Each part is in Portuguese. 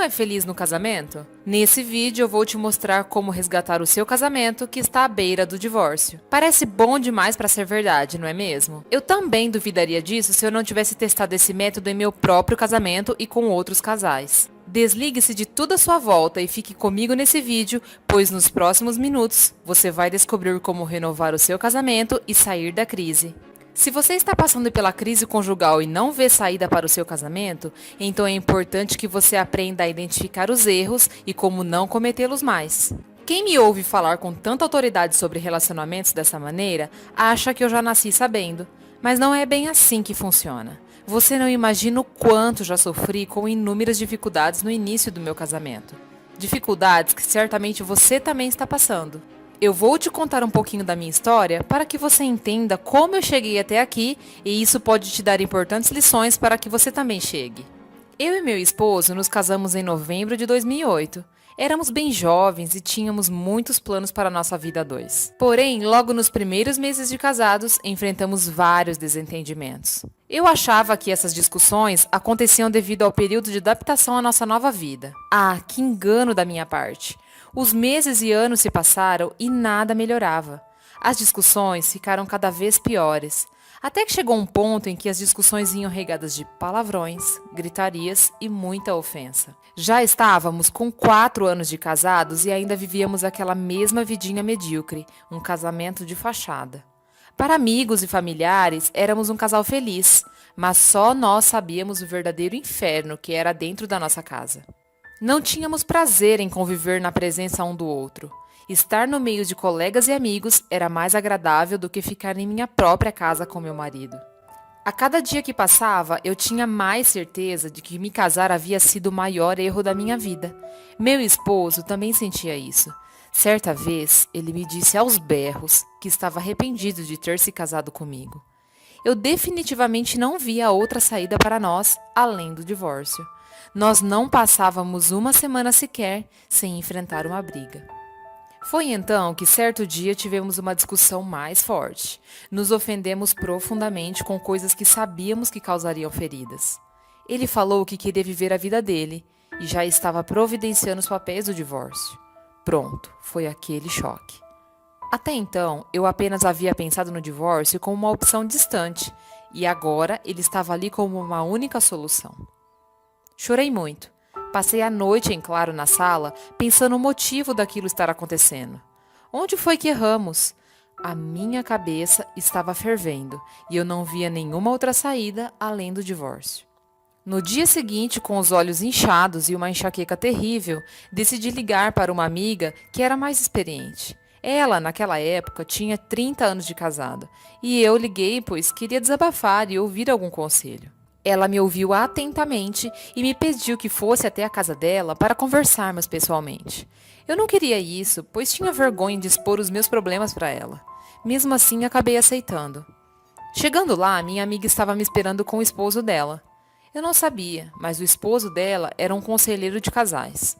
é feliz no casamento? Nesse vídeo eu vou te mostrar como resgatar o seu casamento que está à beira do divórcio. Parece bom demais para ser verdade, não é mesmo? Eu também duvidaria disso se eu não tivesse testado esse método em meu próprio casamento e com outros casais. Desligue-se de tudo à sua volta e fique comigo nesse vídeo, pois nos próximos minutos você vai descobrir como renovar o seu casamento e sair da crise. Se você está passando pela crise conjugal e não vê saída para o seu casamento, então é importante que você aprenda a identificar os erros e como não cometê-los mais. Quem me ouve falar com tanta autoridade sobre relacionamentos dessa maneira, acha que eu já nasci sabendo, mas não é bem assim que funciona. Você não imagina o quanto já sofri com inúmeras dificuldades no início do meu casamento. Dificuldades que certamente você também está passando. Eu vou te contar um pouquinho da minha história para que você entenda como eu cheguei até aqui e isso pode te dar importantes lições para que você também chegue. Eu e meu esposo nos casamos em novembro de 2008. Éramos bem jovens e tínhamos muitos planos para a nossa vida a dois. Porém, logo nos primeiros meses de casados, enfrentamos vários desentendimentos. Eu achava que essas discussões aconteciam devido ao período de adaptação à nossa nova vida. Ah, que engano da minha parte! Os meses e anos se passaram e nada melhorava. As discussões ficaram cada vez piores, até que chegou um ponto em que as discussões vinham regadas de palavrões, gritarias e muita ofensa. Já estávamos com 4 anos de casados e ainda vivíamos aquela mesma vidinha medíocre, um casamento de fachada. Para amigos e familiares, éramos um casal feliz, mas só nós sabíamos o verdadeiro inferno que era dentro da nossa casa. Não tínhamos prazer em conviver na presença um do outro. Estar no meio de colegas e amigos era mais agradável do que ficar em minha própria casa com meu marido. A cada dia que passava, eu tinha mais certeza de que me casar havia sido o maior erro da minha vida. Meu esposo também sentia isso. Certa vez, ele me disse aos berros que estava arrependido de ter se casado comigo. Eu definitivamente não via outra saída para nós, além do divórcio. Nós não passávamos uma semana sequer sem enfrentar uma briga. Foi então que certo dia tivemos uma discussão mais forte. Nos ofendemos profundamente com coisas que sabíamos que causariam feridas. Ele falou que queria viver a vida dele e já estava providenciando os papéis do divórcio. Pronto, foi aquele choque. Até então, eu apenas havia pensado no divórcio como uma opção distante e agora ele estava ali como uma única solução. Chorei muito. Passei a noite em claro na sala, pensando o motivo daquilo estar acontecendo. Onde foi que erramos? A minha cabeça estava fervendo e eu não via nenhuma outra saída além do divórcio. No dia seguinte, com os olhos inchados e uma enxaqueca terrível, decidi ligar para uma amiga que era mais experiente. Ela, naquela época, tinha 30 anos de casada e eu liguei pois queria desabafar e ouvir algum conselho. Ela me ouviu atentamente e me pediu que fosse até a casa dela para conversarmos pessoalmente. Eu não queria isso, pois tinha vergonha de expor os meus problemas para ela. Mesmo assim, acabei aceitando. Chegando lá, minha amiga estava me esperando com o esposo dela. Eu não sabia, mas o esposo dela era um conselheiro de casais.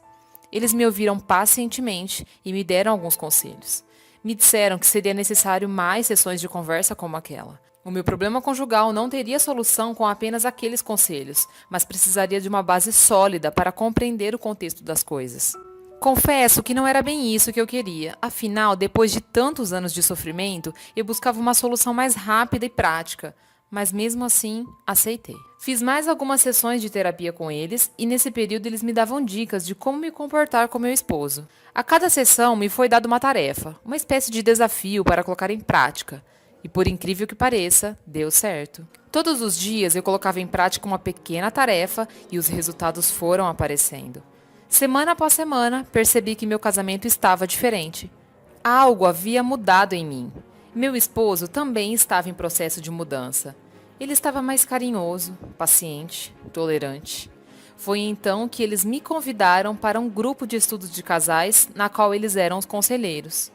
Eles me ouviram pacientemente e me deram alguns conselhos. Me disseram que seria necessário mais sessões de conversa como aquela. O meu problema conjugal não teria solução com apenas aqueles conselhos, mas precisaria de uma base sólida para compreender o contexto das coisas. Confesso que não era bem isso que eu queria, afinal, depois de tantos anos de sofrimento, eu buscava uma solução mais rápida e prática, mas mesmo assim, aceitei. Fiz mais algumas sessões de terapia com eles e nesse período eles me davam dicas de como me comportar com meu esposo. A cada sessão me foi dada uma tarefa, uma espécie de desafio para colocar em prática. E por incrível que pareça, deu certo. Todos os dias eu colocava em prática uma pequena tarefa e os resultados foram aparecendo. Semana após semana, percebi que meu casamento estava diferente. Algo havia mudado em mim. Meu esposo também estava em processo de mudança. Ele estava mais carinhoso, paciente, tolerante. Foi então que eles me convidaram para um grupo de estudos de casais, na qual eles eram os conselheiros.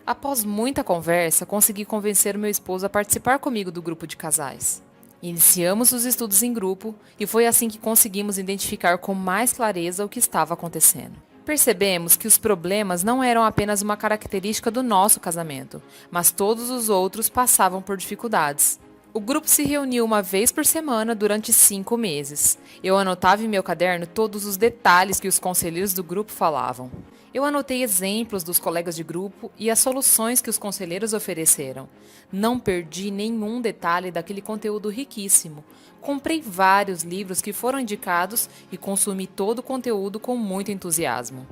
Após muita conversa, consegui convencer meu esposo a participar comigo do grupo de casais. Iniciamos os estudos em grupo e foi assim que conseguimos identificar com mais clareza o que estava acontecendo. Percebemos que os problemas não eram apenas uma característica do nosso casamento, mas todos os outros passavam por dificuldades. O O grupo se reuniu uma vez por semana durante 5 meses. Eu anotava em meu caderno todos os detalhes que os conselheiros do grupo falavam. Eu anotei exemplos dos colegas de grupo e as soluções que os conselheiros ofereceram. Não perdi nenhum detalhe daquele conteúdo riquíssimo. Comprei vários livros que foram indicados e consumi todo o conteúdo com muito entusiasmo.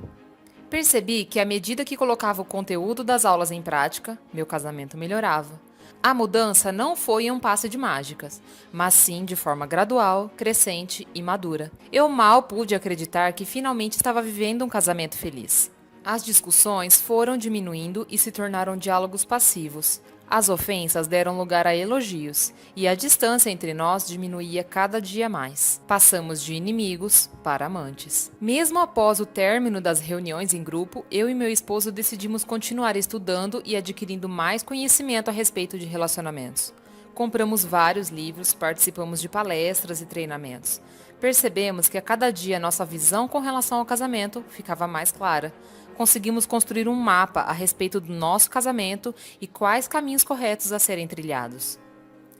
Percebi que à medida que colocava o conteúdo das aulas em prática, meu casamento melhorava. A mudança não foi em um passe de mágicas, mas sim de forma gradual, crescente e madura. Eu mal pude acreditar que finalmente estava vivendo um casamento feliz. As discussões foram diminuindo e se tornaram diálogos passivos. As ofensas deram lugar a elogios, e a distância entre nós diminuía cada dia mais. Passamos de inimigos para amantes. Mesmo após o término das reuniões em grupo, eu e meu esposo decidimos continuar estudando e adquirindo mais conhecimento a respeito de relacionamentos. Compramos vários livros, participamos de palestras e treinamentos. Percebemos que a cada dia nossa visão com relação ao casamento ficava mais clara. Conseguimos construir um mapa a respeito do nosso casamento e quais caminhos corretos a serem trilhados.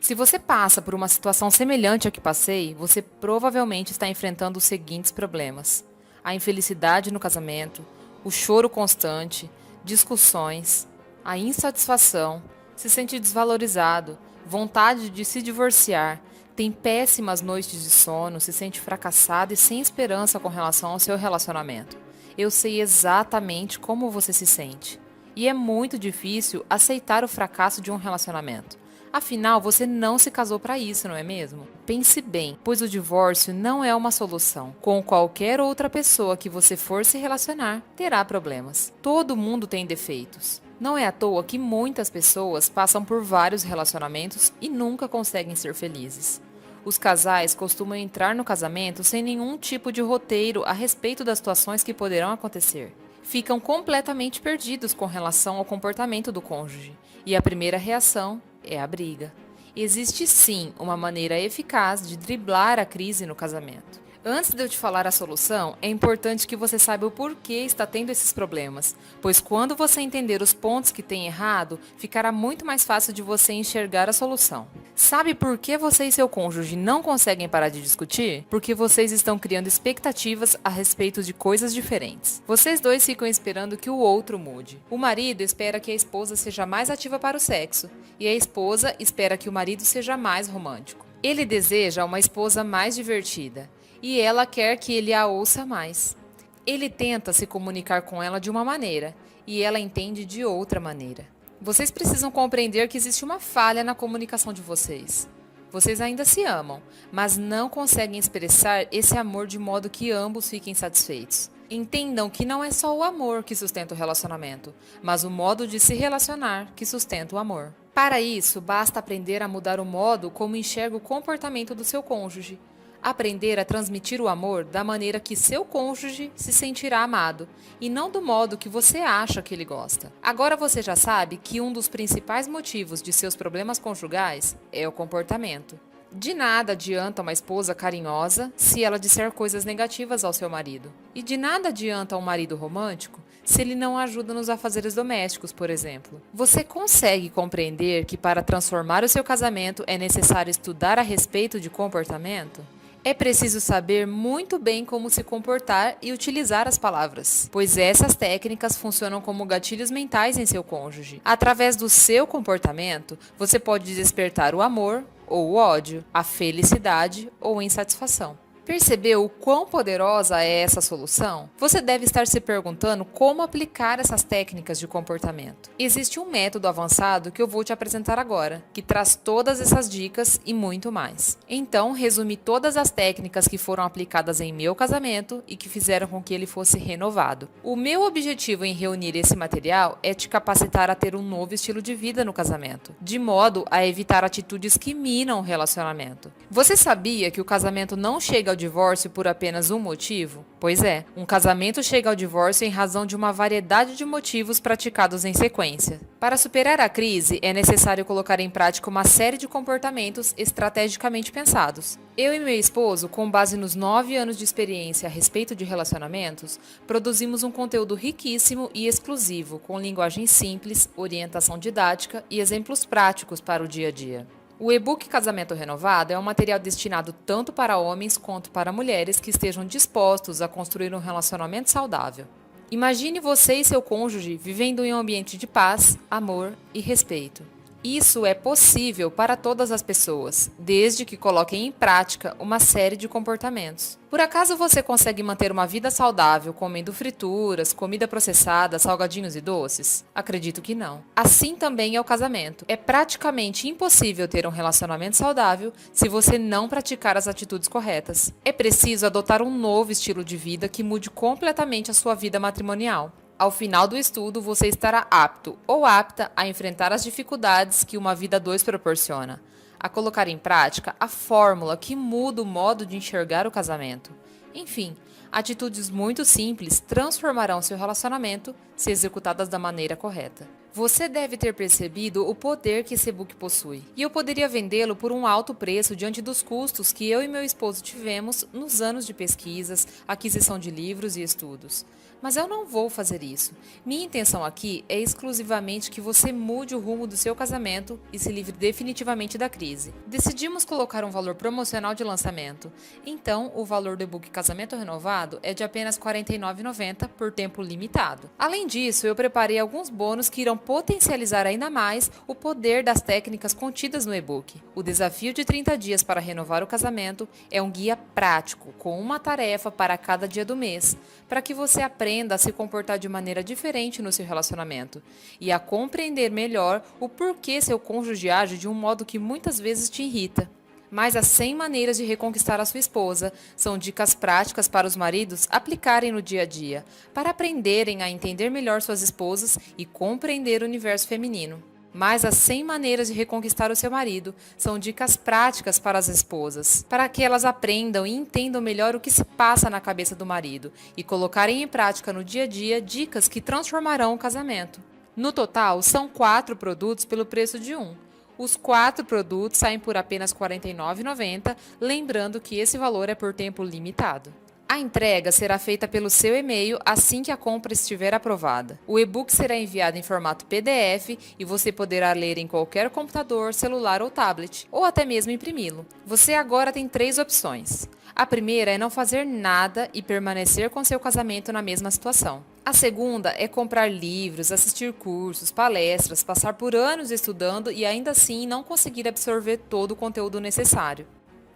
Se você passa por uma situação semelhante à que passei, você provavelmente está enfrentando os seguintes problemas: a infelicidade no casamento, o choro constante, discussões, a insatisfação, se sente desvalorizado, vontade de se divorciar, tem péssimas noites de sono, se sente fracassado e sem esperança com relação ao seu relacionamento. Eu sei exatamente como você se sente. E é muito difícil aceitar o fracasso de um relacionamento. Afinal, você não se casou para isso, não é mesmo? Pense bem, pois o divórcio não é uma solução. Com qualquer outra pessoa que você for se relacionar, terá problemas. Todo mundo tem defeitos. Não é à toa que muitas pessoas passam por vários relacionamentos e nunca conseguem ser felizes. Os casais costumam entrar no casamento sem nenhum tipo de roteiro a respeito das situações que poderão acontecer. Ficam completamente perdidos com relação ao comportamento do cônjuge, e a primeira reação é a briga. Existe sim uma maneira eficaz de driblar a crise no casamento. Antes de eu te falar a solução, é importante que você saiba o porquê está tendo esses problemas, pois quando você entender os pontos que tem errado, ficará muito mais fácil de você enxergar a solução. Sabe por que você e seu cônjuge não conseguem parar de discutir? Porque vocês estão criando expectativas a respeito de coisas diferentes. Vocês dois ficam esperando que o outro mude. O marido espera que a esposa seja mais ativa para o sexo, e a esposa espera que o marido seja mais romântico. Ele deseja uma esposa mais divertida, e ela quer que ele a ouça mais. Ele tenta se comunicar com ela de uma maneira, e ela entende de outra maneira. Vocês precisam compreender que existe uma falha na comunicação de vocês. Vocês ainda se amam, mas não conseguem expressar esse amor de modo que ambos fiquem satisfeitos. Entendam que não é só o amor que sustenta o relacionamento, mas o modo de se relacionar que sustenta o amor. Para isso, basta aprender a mudar o modo como enxerga o comportamento do seu cônjuge. Aprender a transmitir o amor da maneira que seu cônjuge se sentirá amado, e não do modo que você acha que ele gosta. Agora você já sabe que um dos principais motivos de seus problemas conjugais é o comportamento. De nada adianta uma esposa carinhosa se ela disser coisas negativas ao seu marido. E de nada adianta um marido romântico se ele não ajuda nos afazeres domésticos, por exemplo. Você consegue compreender que para transformar o seu casamento é necessário estudar a respeito de comportamento? É preciso saber muito bem como se comportar e utilizar as palavras, pois essas técnicas funcionam como gatilhos mentais em seu cônjuge. Através do seu comportamento, você pode despertar o amor ou o ódio, a felicidade ou a insatisfação. Percebeu o quão poderosa é essa solução? Você deve estar se perguntando como aplicar essas técnicas de comportamento. Existe um método avançado que eu vou te apresentar agora, que traz todas essas dicas e muito mais. Então, resumi todas as técnicas que foram aplicadas em meu casamento e que fizeram com que ele fosse renovado. O meu objetivo em reunir esse material é te capacitar a ter um novo estilo de vida no casamento, de modo a evitar atitudes que minam o relacionamento. Você sabia que o casamento não chega ao divórcio por apenas um motivo? Pois é, um casamento chega ao divórcio em razão de uma variedade de motivos praticados em sequência. Para superar a crise, é necessário colocar em prática uma série de comportamentos estrategicamente pensados. Eu e meu esposo, com base nos 9 anos de experiência a respeito de relacionamentos, produzimos um conteúdo riquíssimo e exclusivo, com linguagem simples, orientação didática e exemplos práticos para o dia a dia. O e-book Casamento Renovado é um material destinado tanto para homens quanto para mulheres que estejam dispostos a construir um relacionamento saudável. Imagine você e seu cônjuge vivendo em um ambiente de paz, amor e respeito. Isso é possível para todas as pessoas, desde que coloquem em prática uma série de comportamentos. Por acaso você consegue manter uma vida saudável comendo frituras, comida processada, salgadinhos e doces? Acredito que não. Assim também é o casamento. É praticamente impossível ter um relacionamento saudável se você não praticar as atitudes corretas. É preciso adotar um novo estilo de vida que mude completamente a sua vida matrimonial. Ao final do estudo, você estará apto ou apta a enfrentar as dificuldades que uma vida a dois proporciona, a colocar em prática a fórmula que muda o modo de enxergar o casamento. Enfim, atitudes muito simples transformarão seu relacionamento se executadas da maneira correta. Você deve ter percebido o poder que esse e-book possui, e eu poderia vendê-lo por um alto preço diante dos custos que eu e meu esposo tivemos nos anos de pesquisas, aquisição de livros e estudos. Mas eu não vou fazer isso. Minha intenção aqui é exclusivamente que você mude o rumo do seu casamento e se livre definitivamente da crise. Decidimos colocar um valor promocional de lançamento. Então, o valor do e-book Casamento Renovado é de apenas R$ 49,90 por tempo limitado. Além disso, eu preparei alguns bônus que irão potencializar ainda mais o poder das técnicas contidas no e-book. O desafio de 30 dias para renovar o casamento é um guia prático, com uma tarefa para cada dia do mês, para que você aprenda a se comportar de maneira diferente no seu relacionamento e a compreender melhor o porquê seu cônjuge age de um modo que muitas vezes te irrita. Mas as 100 maneiras de reconquistar a sua esposa são dicas práticas para os maridos aplicarem no dia a dia, para aprenderem a entender melhor suas esposas e compreender o universo feminino. Mas as 100 maneiras de reconquistar o seu marido são dicas práticas para as esposas, para que elas aprendam e entendam melhor o que se passa na cabeça do marido e colocarem em prática no dia a dia dicas que transformarão o casamento. No total, são 4 produtos pelo preço de um. Os 4 produtos saem por apenas R$ 49,90, lembrando que esse valor é por tempo limitado. A entrega será feita pelo seu e-mail assim que a compra estiver aprovada. O e-book será enviado em formato PDF e você poderá ler em qualquer computador, celular ou tablet, ou até mesmo imprimi-lo. Você agora tem 3 opções. A primeira é não fazer nada e permanecer com seu casamento na mesma situação. A segunda é comprar livros, assistir cursos, palestras, passar por anos estudando e ainda assim não conseguir absorver todo o conteúdo necessário.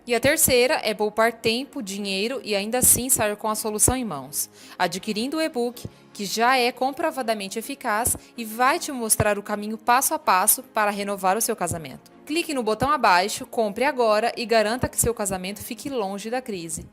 E a terceira é poupar tempo, dinheiro e ainda assim sair com a solução em mãos, adquirindo o e-book, que já é comprovadamente eficaz e vai te mostrar o caminho passo a passo para renovar o seu casamento. Clique no botão abaixo, compre agora e garanta que seu casamento fique longe da crise.